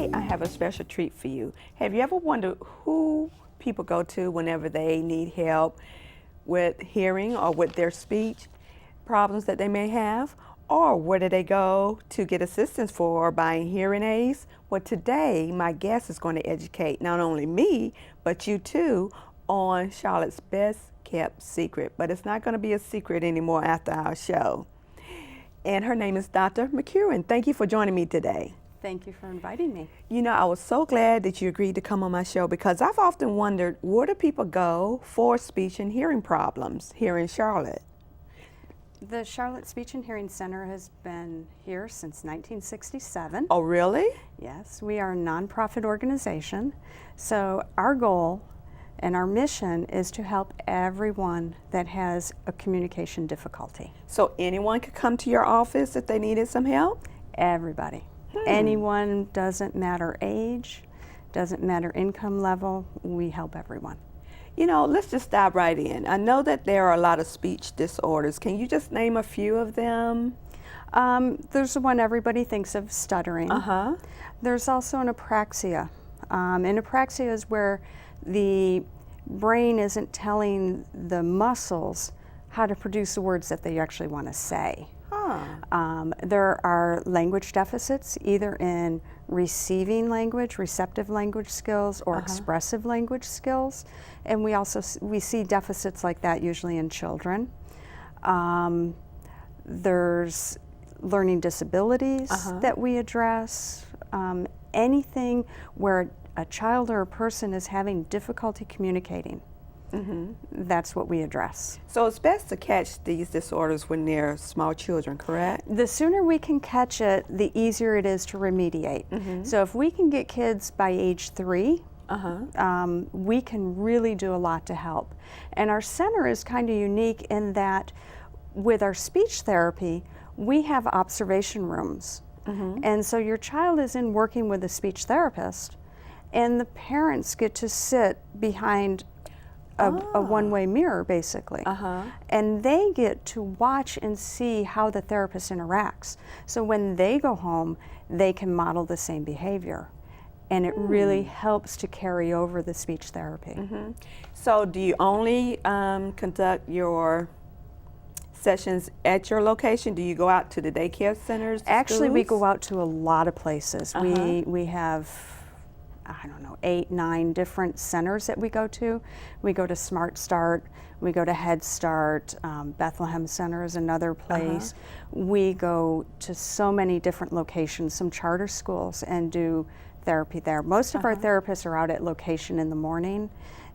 Today I have a special treat for you. Have you ever wondered who people go to whenever they need help with hearing or with their speech problems that they may have? Or where do they go to get assistance for buying hearing aids? Well, today my guest is going to educate not only me, but you too, on Charlotte's best kept secret. But it's not going to be a secret anymore after our show. And her name is Dr. McKeowen. Thank you for joining me today. Thank you for inviting me. You know, I was so glad that you agreed to come on my show because I've often wondered, where do people go for speech and hearing problems here in Charlotte? The Charlotte Speech and Hearing Center has been here since 1967. Oh, really? Yes, we are a nonprofit organization. So our goal and our mission is to help everyone that has a communication difficulty. So anyone could come to your office if they needed some help? Everybody. Anyone, doesn't matter age, doesn't matter income level, we help everyone. You know, let's just dive right in. I know that there are a lot of speech disorders. Can you just name a few of them? There's the one everybody thinks of, stuttering. There's also an apraxia. And apraxia is where the brain isn't telling the muscles how to produce the words that they actually want to say. There are language deficits, either in receiving language, receptive language skills, or expressive language skills. And we see deficits like that usually in children. There's learning disabilities that we address. Anything where a child or a person is having difficulty communicating. That's what we address. So it's best to catch these disorders when they're small children, correct? The sooner we can catch it, the easier it is to remediate. So if we can get kids by age 3, we can really do a lot to help. And our center is kind of unique in that with our speech therapy, we have observation rooms. And so your child is in working with a speech therapist, and the parents get to sit behind a one-way mirror, basically. And they get to watch and see how the therapist interacts. So when they go home, they can model the same behavior. And it really helps to carry over the speech therapy. So do you only conduct your sessions at your location? Do you go out to the daycare centers? Actually, we schools? go out to a lot of places. We have, I don't know, 8, 9 different centers that we go to. We go to Smart Start, we go to Head Start, Bethlehem Center is another place. We go to so many different locations, some charter schools, and do therapy there. Most of our therapists are out at location in the morning,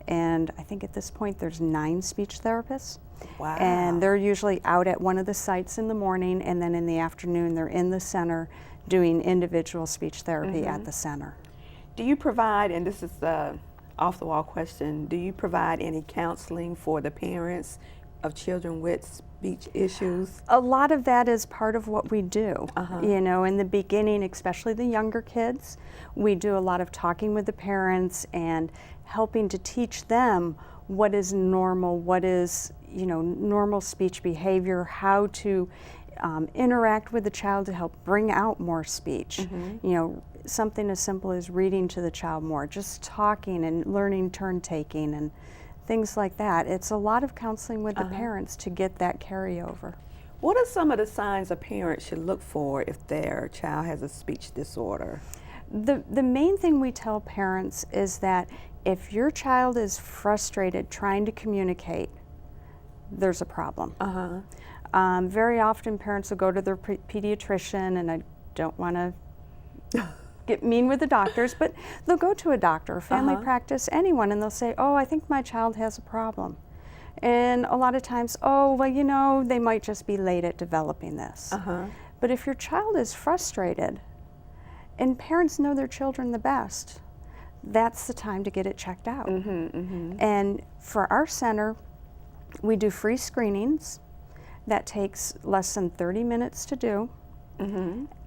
and I think at this point there's 9 speech therapists. Wow. And they're usually out at one of the sites in the morning, and then in the afternoon they're in the center doing individual speech therapy at the center. Do you provide, and this is the off-the-wall question, do you provide any counseling for the parents of children with speech issues? A lot of that is part of what we do. You know, in the beginning, especially the younger kids, we do a lot of talking with the parents and helping to teach them what is normal, what is, you know, normal speech behavior, how to interact with the child to help bring out more speech. You know, something as simple as reading to the child more, just talking and learning turn taking and things like that. It's a lot of counseling with the parents to get that carryover. What are some of the signs a parent should look for if their child has a speech disorder? The main thing we tell parents is that if your child is frustrated trying to communicate, there's a problem. Very often parents will go to their pediatrician, and I don't want to get mean with the doctors, but they'll go to a doctor, family practice, anyone, and they'll say, oh, I think my child has a problem. And a lot of times, oh, well, you know, they might just be late at developing this. But if your child is frustrated, and parents know their children the best, that's the time to get it checked out. And for our center, we do free screenings. That takes less than 30 minutes to do.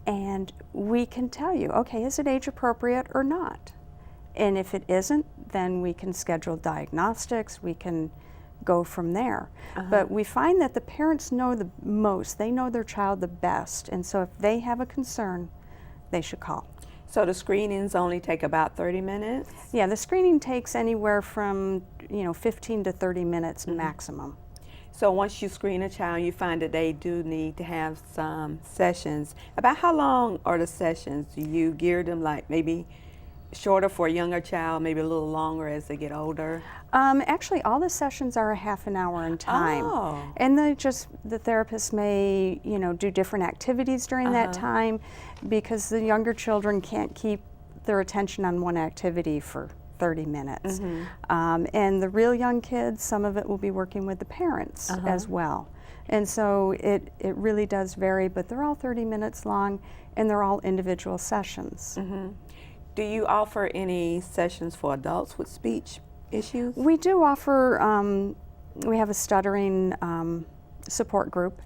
And we can tell you, okay, is it age appropriate or not? And if it isn't, then we can schedule diagnostics, we can go from there. But we find that the parents know the most, they know their child the best, and so if they have a concern, they should call. So the screenings only take about 30 minutes? Yeah, the screening takes anywhere from 15 to 30 minutes maximum. So once you screen a child, you find that they do need to have some sessions. About how long are the sessions? Do you gear them like maybe shorter for a younger child, maybe a little longer as they get older? Actually, all the sessions are a half an hour in time. Oh. And the therapist may, do different activities during that time, because the younger children can't keep their attention on one activity for 30 minutes. And the real young kids, some of it will be working with the parents as well. And so it really does vary, but they're all 30 minutes long, and they're all individual sessions. Do you offer any sessions for adults with speech issues? We do offer, we have a stuttering support group,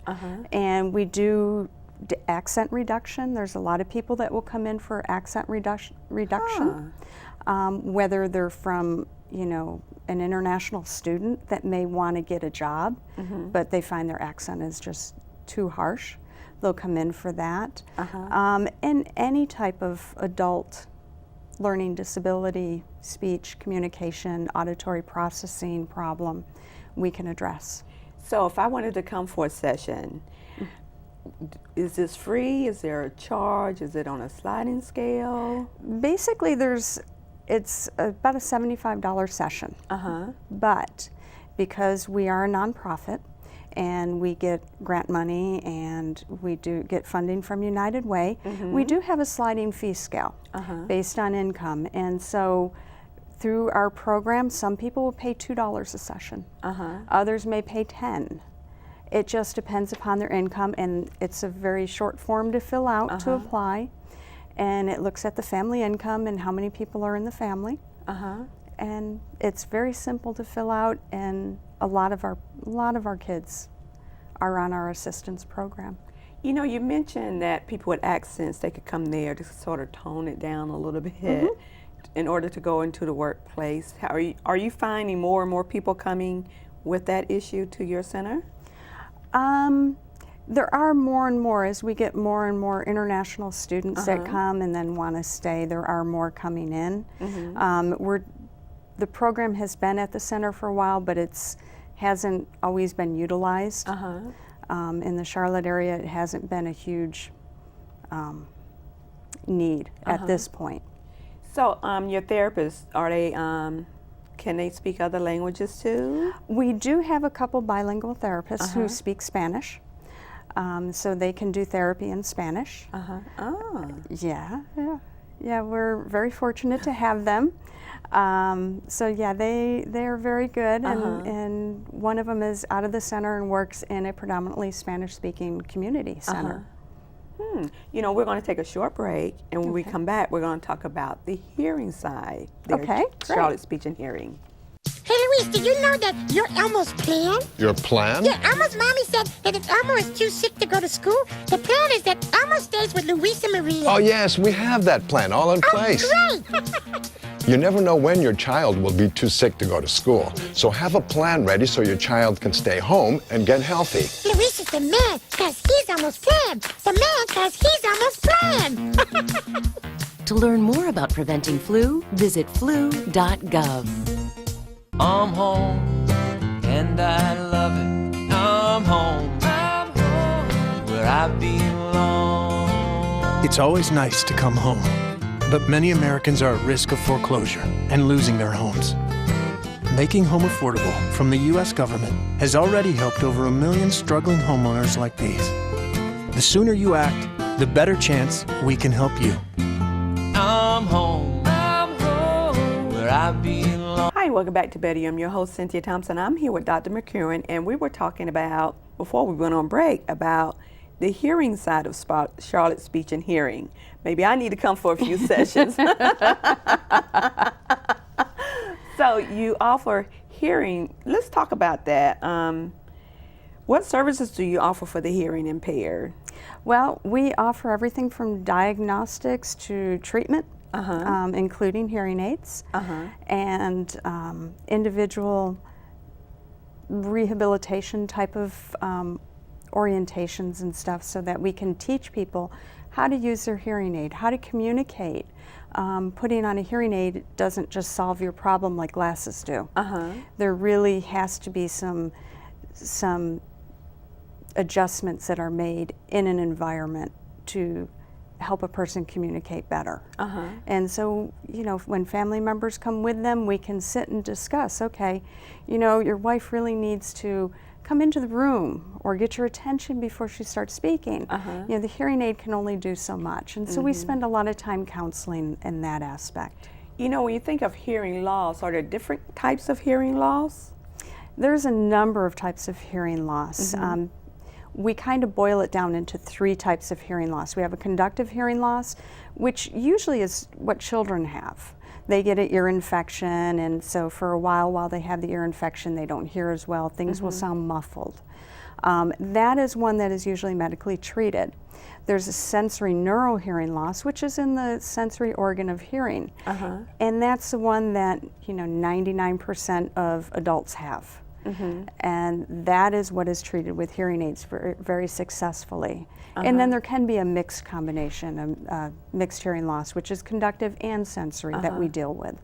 and we do accent reduction. There's a lot of people that will come in for accent reduction, whether they're from, an international student that may want to get a job, but they find their accent is just too harsh. They'll come in for that. And any type of adult learning disability, speech, communication, auditory processing problem, we can address. So if I wanted to come for a session, is this free? Is there a charge? Is it on a sliding scale? Basically, it's about a $75 session. But because we are a nonprofit and we get grant money and we do get funding from United Way, we do have a sliding fee scale based on income. And so through our program, some people will pay $2 a session. Others may pay $10. It just depends upon their income, and it's a very short form to fill out to apply. And it looks at the family income and how many people are in the family. And it's very simple to fill out, and a lot of our kids are on our assistance program. You mentioned that people with accents, they could come there to sort of tone it down a little bit in order to go into the workplace. Are you finding more and more people coming with that issue to your center? There are more and more as we get more and more international students that come and then want to stay. There are more coming in. The program has been at the center for a while, but hasn't always been utilized. In the Charlotte area, it hasn't been a huge need at this point. So your therapists, can they speak other languages too? We do have a couple bilingual therapists who speak Spanish. So they can do therapy in Spanish. Yeah, we're very fortunate to have them. So yeah, they're very good, and one of them is out of the center and works in a predominantly Spanish-speaking community center. We're going to take a short break, and when we come back, we're going to talk about the hearing side. Charlotte Speech and Hearing. Hey, Luis, did you know that you're Elmo's plan? Your plan? Yeah, Elmo's mommy said that if Elmo is too sick to go to school, the plan is that Elmo stays with Luis and Maria. Oh, yes, we have that plan all in place. Great! You never know when your child will be too sick to go to school. So have a plan ready so your child can stay home and get healthy. Luis is the man, because he's Elmo's plan. The man, because he's Elmo's plan. To learn more about preventing flu, visit flu.gov. I'm home, and I love it. I'm home, where I belong. It's always nice to come home, but many Americans are at risk of foreclosure and losing their homes. Making home affordable from the U.S. government has already helped over 1 million struggling homeowners like these. The sooner you act, the better chance we can help you. I'm home, where I belong. Hi, welcome back to Betty. I'm your host, Cynthia Thompson. I'm here with Dr. McKeowen, and we were talking about, before we went on break, about the hearing side of Charlotte Speech and Hearing. Maybe I need to come for a few sessions. So you offer hearing. Let's talk about that. What services do you offer for the hearing impaired? Well, we offer everything from diagnostics to treatment, including hearing aids, and individual rehabilitation type of orientations and stuff, so that we can teach people how to use their hearing aid, how to communicate. Putting on a hearing aid doesn't just solve your problem like glasses do. There really has to be some adjustments that are made in an environment to help a person communicate better. And so, you know, when family members come with them, we can sit and discuss, okay, you know, your wife really needs to come into the room or get your attention before she starts speaking. You know, the hearing aid can only do so much. And so we spend a lot of time counseling in that aspect. You know, when you think of hearing loss, are there different types of hearing loss? There's a number of types of hearing loss. We kind of boil it down into 3 types of hearing loss. We have a conductive hearing loss, which usually is what children have. They get an ear infection, and so for a while they have the ear infection, they don't hear as well. Things will sound muffled. That is one that is usually medically treated. There's a sensory neural hearing loss, which is in the sensory organ of hearing. And that's the one that, you know, 99% of adults have. And that is what is treated with hearing aids very successfully. And then there can be a mixed combination, a mixed hearing loss, which is conductive and sensory that we deal with.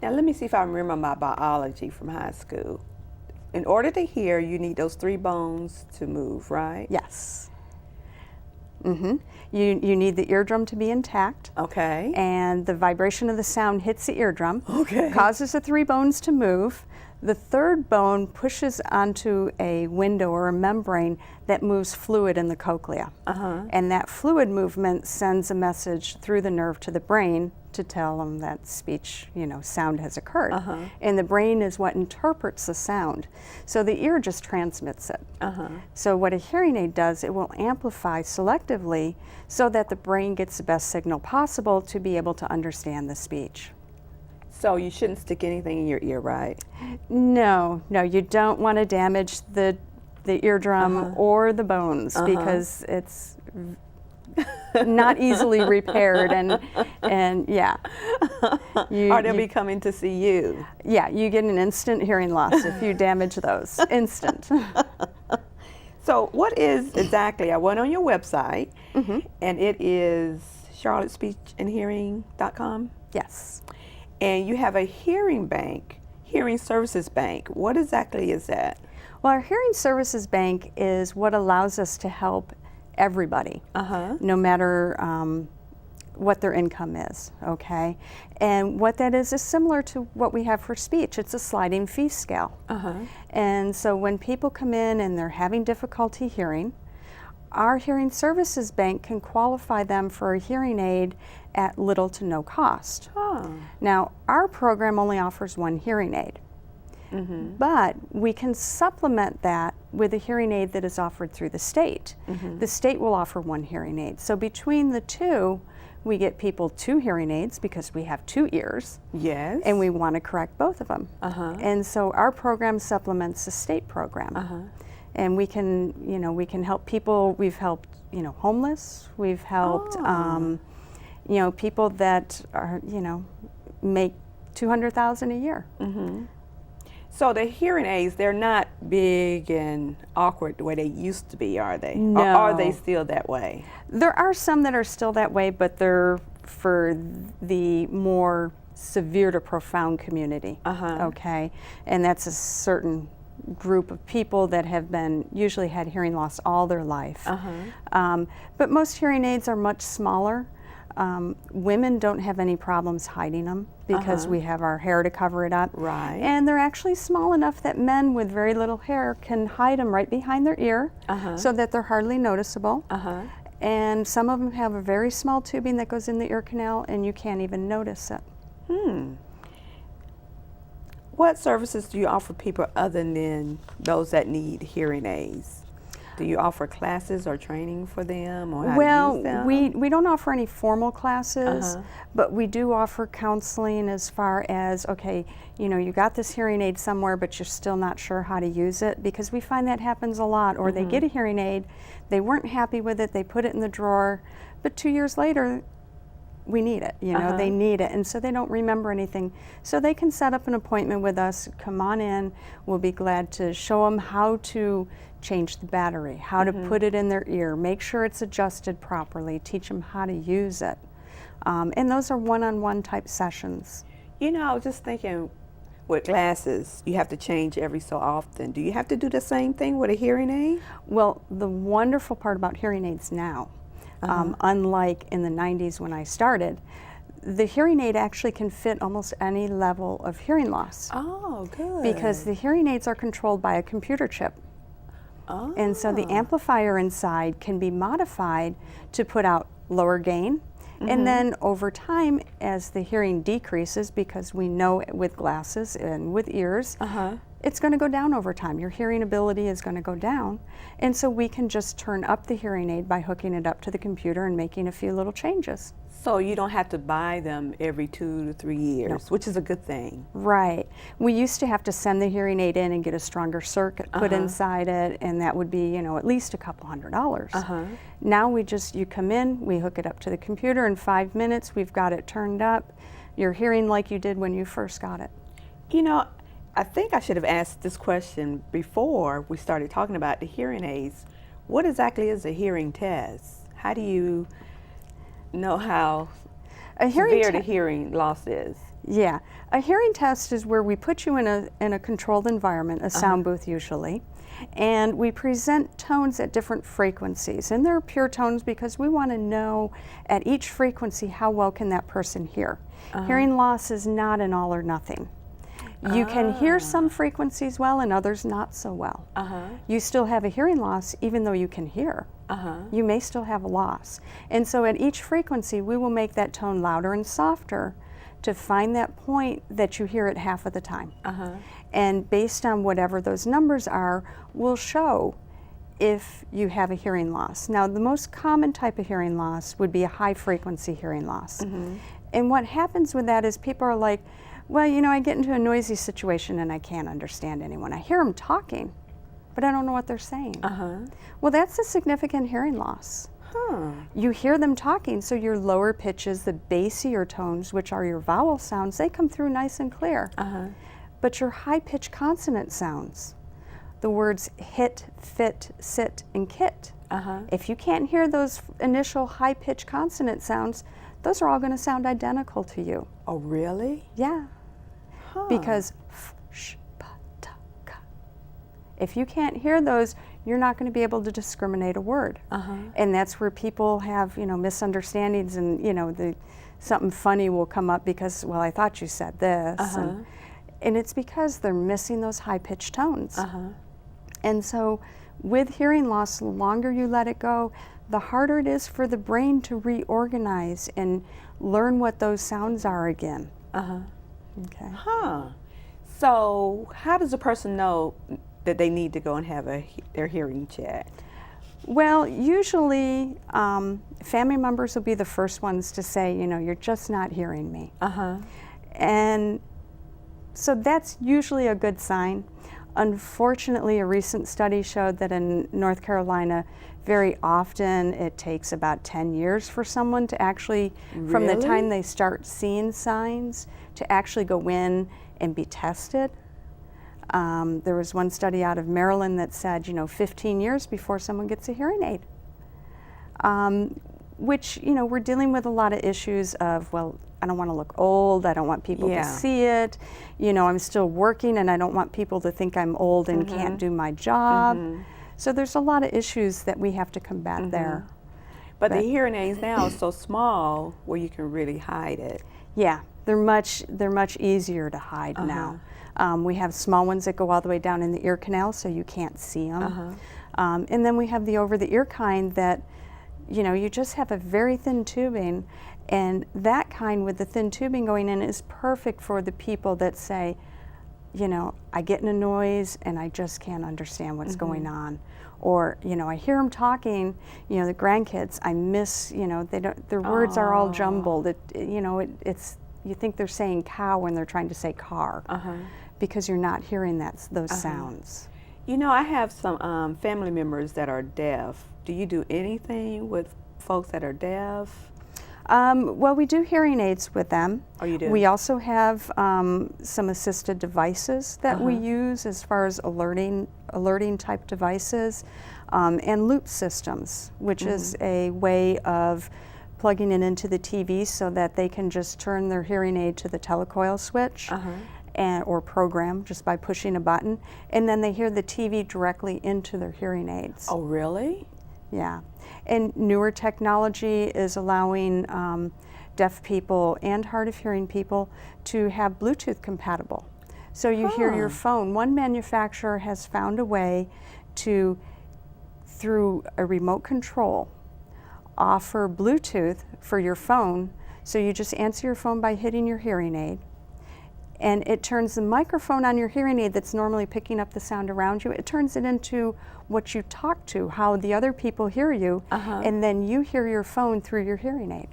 Now let me see if I remember my biology from high school. In order to hear, you need those 3 bones to move, right? Yes. You need the eardrum to be intact. Okay. And the vibration of the sound hits the eardrum, Okay. causes the 3 bones to move. The 3rd bone pushes onto a window or a membrane that moves fluid in the cochlea. And that fluid movement sends a message through the nerve to the brain to tell them that speech, you know, sound has occurred. And the brain is what interprets the sound. So the ear just transmits it. So what a hearing aid does, it will amplify selectively so that the brain gets the best signal possible to be able to understand the speech. So you shouldn't stick anything in your ear, right? No, you don't want to damage the eardrum or the bones because it's not easily repaired, and yeah. Or they'll be coming to see you. Yeah, you get an instant hearing loss if you damage those. Instant. So what is exactly, I went on your website, and it is charlottespeechandhearing.com? Yes. And you have a hearing bank, hearing services bank. What exactly is that? Well, our hearing services bank is what allows us to help everybody, no matter what their income is, okay? And what that is similar to what we have for speech. It's a sliding fee scale. And so when people come in and they're having difficulty hearing, our hearing services bank can qualify them for a hearing aid at little to no cost. Now, our program only offers 1 hearing aid, but we can supplement that with a hearing aid that is offered through the state. The state will offer 1 hearing aid. So between the 2, we get people 2 hearing aids because we have 2 ears. Yes. And we want to correct both of them. And so our program supplements the state program. And we can, you know, we can help people. We've helped, you know, homeless. We've helped, you know, people that are, you know, make $200,000 a year. So the hearing aids, they're not big and awkward the way they used to be, are they? No. Or are they still that way? There are some that are still that way, but they're for the more severe to profound community. Okay, and that's a certain group of people that have been usually had hearing loss all their life. But most hearing aids are much smaller. Women don't have any problems hiding them because we have our hair to cover it up. Right. And they're actually small enough that men with very little hair can hide them right behind their ear so that they're hardly noticeable. And some of them have a very small tubing that goes in the ear canal and you can't even notice it. What services do you offer people other than those that need hearing aids? Do you offer classes or training for them, or how to use them? we don't offer any formal classes, but we do offer counseling as far as, okay, you know, you got this hearing aid somewhere, but you're still not sure how to use it, because we find that happens a lot. Or they get a hearing aid, they weren't happy with it, they put it in the drawer, but 2 years later, we need it, you know, they need it, and so they don't remember anything. So they can set up an appointment with us, come on in, we'll be glad to show them how to change the battery, how to put it in their ear, make sure it's adjusted properly, teach them how to use it. And those are one-on-one type sessions. You know, I was just thinking, with glasses, you have to change every so often. Do you have to do the same thing with a hearing aid? Well, the wonderful part about hearing aids now, unlike in the 90s when I started, the hearing aid actually can fit almost any level of hearing loss. Oh, good. Because the hearing aids are controlled by a computer chip. Oh. And so the amplifier inside can be modified to put out lower gain. And then over time, as the hearing decreases, because we know with glasses and with ears, it's going to go down over time. Your hearing ability is going to go down. And so we can just turn up the hearing aid by hooking it up to the computer and making a few little changes. So you don't have to buy them every 2 to 3 years, which is a good thing. Right. We used to have to send the hearing aid in and get a stronger circuit put inside it, and that would be, you know, at least a couple $100. Now we just, you come in, we hook it up to the computer in 5 minutes, we've got it turned up. You're hearing like you did when you first got it. You know, I think I should have asked this question before we started talking about the hearing aids. What exactly is a hearing test? How do you know how severe the hearing loss is? Yeah, a hearing test is where we put you in a controlled environment, a sound booth usually, and we present tones at different frequencies. And they're pure tones because we want to know at each frequency how well can that person hear. Hearing loss is not an all or nothing. You can hear some frequencies well and others not so well. You still have a hearing loss even though you can hear. You may still have a loss. And so at each frequency we will make that tone louder and softer to find that point that you hear it half of the time. And based on whatever those numbers are, we'll show if you have a hearing loss. Now the most common type of hearing loss would be a high frequency hearing loss. And what happens with that is people are like, well, you know, I get into a noisy situation and I can't understand anyone. I hear them talking, but I don't know what they're saying. Well, that's a significant hearing loss. You hear them talking, so your lower pitches, the bassier tones, which are your vowel sounds, they come through nice and clear. But your high-pitched consonant sounds, the words hit, fit, sit, and kit, if you can't hear those initial high-pitched consonant sounds, those are all going to sound identical to you. Oh, really? Yeah. Because f, sh, pa, ta, ka. If you can't hear those, you're not going to be able to discriminate a word. And that's where people have, you know, misunderstandings, and, you know, something funny will come up because, well, I thought you said this. And it's because they're missing those high-pitched tones. And so with hearing loss, the longer you let it go, the harder it is for the brain to reorganize and learn what those sounds are again. Okay. So how does a person know that they need to go and have their hearing checked? Well, usually family members will be the first ones to say, you know, you're just not hearing me. And so that's usually a good sign. Unfortunately, a recent study showed that in North Carolina, very often it takes about 10 years for someone to actually, from the time they start seeing signs, to actually go in and be tested. There was one study out of Maryland that said, you know, 15 years before someone gets a hearing aid. Which, you know, we're dealing with a lot of issues of, well, I don't want to look old, I don't want people to see it, you know, I'm still working and I don't want people to think I'm old and can't do my job. So there's a lot of issues that we have to combat there. But the hearing aids now are so small where you can really hide it. Yeah, they're much easier to hide now. We have small ones that go all the way down in the ear canal so you can't see them. And then we have the over-the-ear kind that, you know, you just have a very thin tubing, and that kind with the thin tubing going in is perfect for the people that say, you know, I get in a noise and I just can't understand what's going on. Or, you know, I hear them talking, you know, the grandkids, I miss, you know, their words are all jumbled. You know, it's, you think they're saying cow when they're trying to say car, because you're not hearing those sounds. You know, I have some family members that are deaf. Do you do anything with folks that are deaf? Well, we do hearing aids with them. Oh, you do? We also have some assisted devices that we use as far as alerting type devices, and loop systems, which is a way of plugging it into the TV so that they can just turn their hearing aid to the telecoil switch or program just by pushing a button, and then they hear the TV directly into their hearing aids. Oh, really? Yeah. And newer technology is allowing deaf people and hard of hearing people to have Bluetooth compatible. So you hear your phone. One manufacturer has found a way to, through a remote control, offer Bluetooth for your phone. So you just answer your phone by hitting your hearing aid, and it turns the microphone on your hearing aid that's normally picking up the sound around you, it turns it into what you talk to, how the other people hear you, and then you hear your phone through your hearing aid.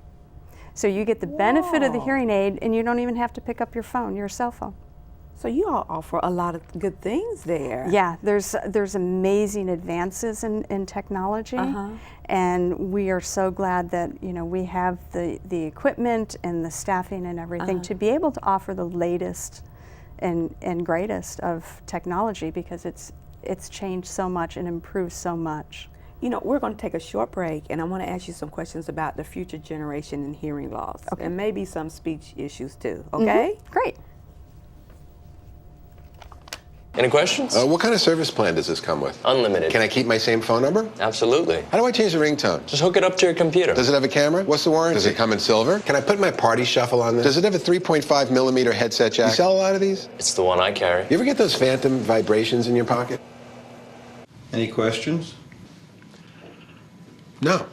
So you get the benefit of the hearing aid, and you don't even have to pick up your phone, your cell phone. So you all offer a lot of good things there. Yeah, there's amazing advances in technology, and we are so glad that we have the equipment and the staffing and everything to be able to offer the latest and greatest of technology, because it's changed so much and improved so much. We're going to take a short break, and I want to ask you some questions about the future generation in hearing loss, and maybe some speech issues too. Okay? Great. Any questions? What kind of service plan does this come with? Unlimited. Can I keep my same phone number? Absolutely. How do I change the ringtone? Just hook it up to your computer. Does it have a camera? What's the warranty? Does it come in silver? Can I put my party shuffle on this? Does it have a 3.5 millimeter headset jack? You sell a lot of these? It's the one I carry. You ever get those phantom vibrations in your pocket? Any questions? No.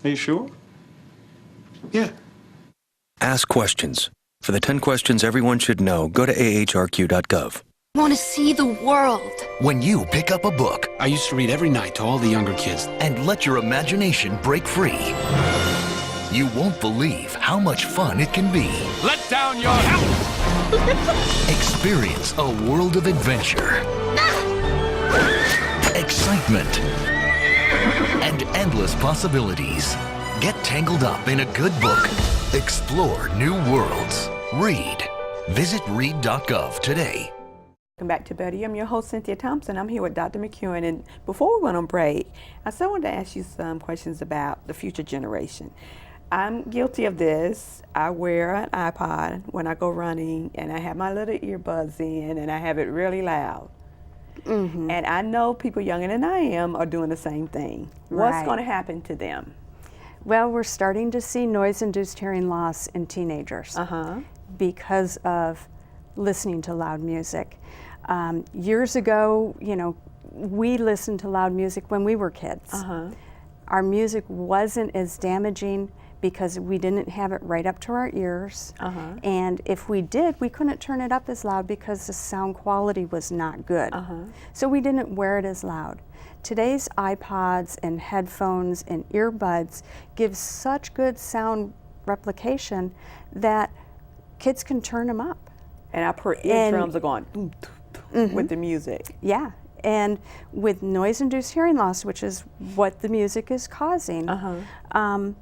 Are you sure? Yeah. Ask questions. For the 10 questions everyone should know, go to ahrq.gov. Want to see the world. When you pick up a book, I used to read every night to all the younger kids, and let your imagination break free, you won't believe how much fun it can be. Let down your house! Experience a world of adventure, excitement, and endless possibilities. Get tangled up in a good book. Explore new worlds. Read. Visit read.gov today. Welcome back to Betty. I'm your host, Cynthia Thompson. I'm here with Dr. McKeowen, and before we went on break, I still wanted to ask you some questions about the future generation. I'm guilty of this. I wear an iPod when I go running, and I have my little earbuds in, and I have it really loud. And I know people younger than I am are doing the same thing. What's going to happen to them? Well, we're starting to see noise-induced hearing loss in teenagers because of listening to loud music. Years ago, we listened to loud music when we were kids. Our music wasn't as damaging because we didn't have it right up to our ears. And if we did, we couldn't turn it up as loud because the sound quality was not good. So we didn't wear it as loud. Today's iPods and headphones and earbuds give such good sound replication that kids can turn them up. And our eardrums are going with the music. Yeah, and with noise-induced hearing loss, which is what the music is causing, the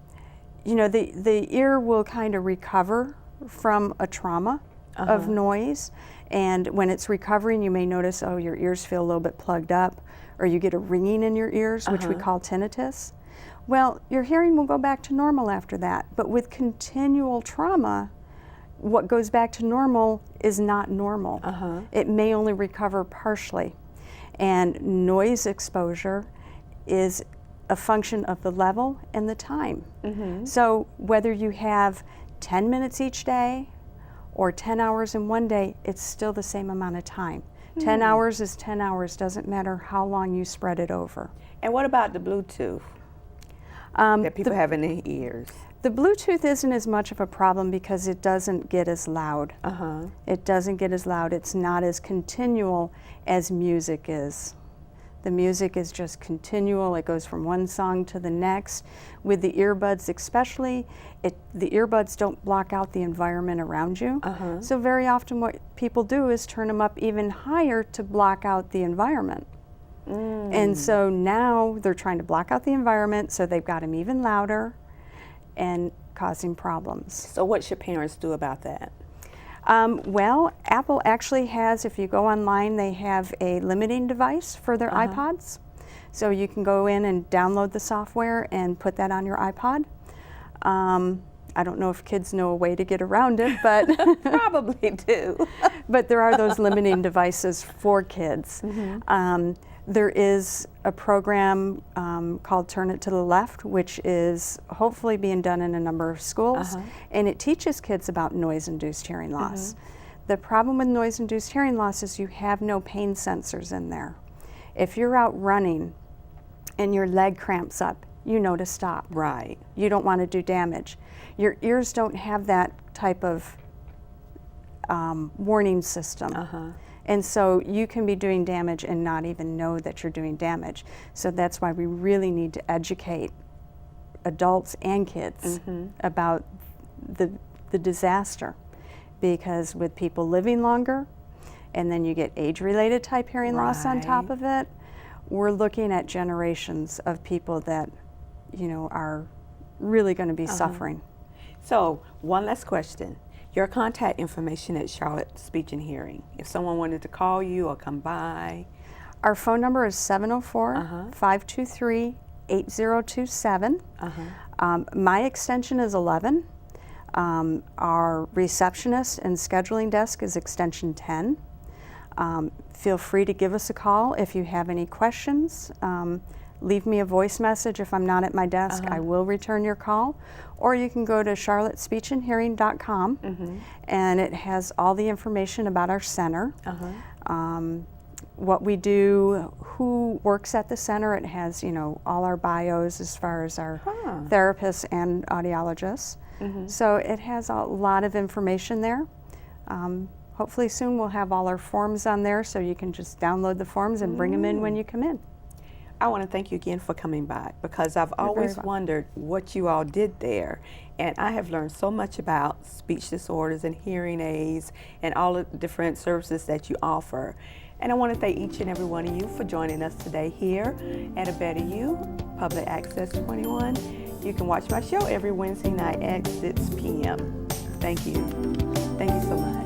ear will kind of recover from a trauma of noise, and when it's recovering, you may notice, oh, your ears feel a little bit plugged up, or you get a ringing in your ears, which we call tinnitus. Well, your hearing will go back to normal after that, but with continual trauma, what goes back to normal is not normal. It may only recover partially. And noise exposure is a function of the level and the time. So whether you have 10 minutes each day or 10 hours in one day, it's still the same amount of time. 10 hours is 10 hours, doesn't matter how long you spread it over. And what about the Bluetooth that people have in their ears? The Bluetooth isn't as much of a problem because it doesn't get as loud. It doesn't get as loud. It's not as continual as music is. The music is just continual. It goes from one song to the next. With the earbuds especially, the earbuds don't block out the environment around you. So very often what people do is turn them up even higher to block out the environment. And so now they're trying to block out the environment, so they've got them even louder. and causing problems. So what should parents do about that? Well, Apple actually has, if you go online, they have a limiting device for their iPods. So you can go in and download the software and put that on your iPod. I don't know if kids know a way to get around it, but probably do. But there are those limiting devices for kids. There is a program called Turn It to the Left, which is hopefully being done in a number of schools, and it teaches kids about noise-induced hearing loss. The problem with noise-induced hearing loss is you have no pain sensors in there. If you're out running and your leg cramps up, you know to stop. Right. You don't want to do damage. Your ears don't have that type of warning system. And so you can be doing damage and not even know that you're doing damage. So that's why we really need to educate adults and kids about the disaster. Because with people living longer, and then you get age-related type hearing loss on top of it, we're looking at generations of people that, you know, are really going to be suffering. So, one last question. Your contact information at Charlotte Speech and Hearing, if someone wanted to call you or come by. Our phone number is 704-523-8027. My extension is 11. Our receptionist and scheduling desk is extension 10. Feel free to give us a call if you have any questions. Leave me a voice message if I'm not at my desk. I will return your call. Or you can go to charlottespeechandhearing.com and it has all the information about our center. What we do, who works at the center. It has, you know, all our bios as far as our therapists and audiologists. So it has a lot of information there. Hopefully soon we'll have all our forms on there so you can just download the forms and bring them in when you come in. I want to thank you again for coming by, because I've always wondered what you all did there, and I have learned so much about speech disorders and hearing aids and all the different services that you offer. And I want to thank each and every one of you for joining us today here at A Better You, Public Access 21. You can watch my show every Wednesday night at 6 p.m. Thank you. Thank you so much.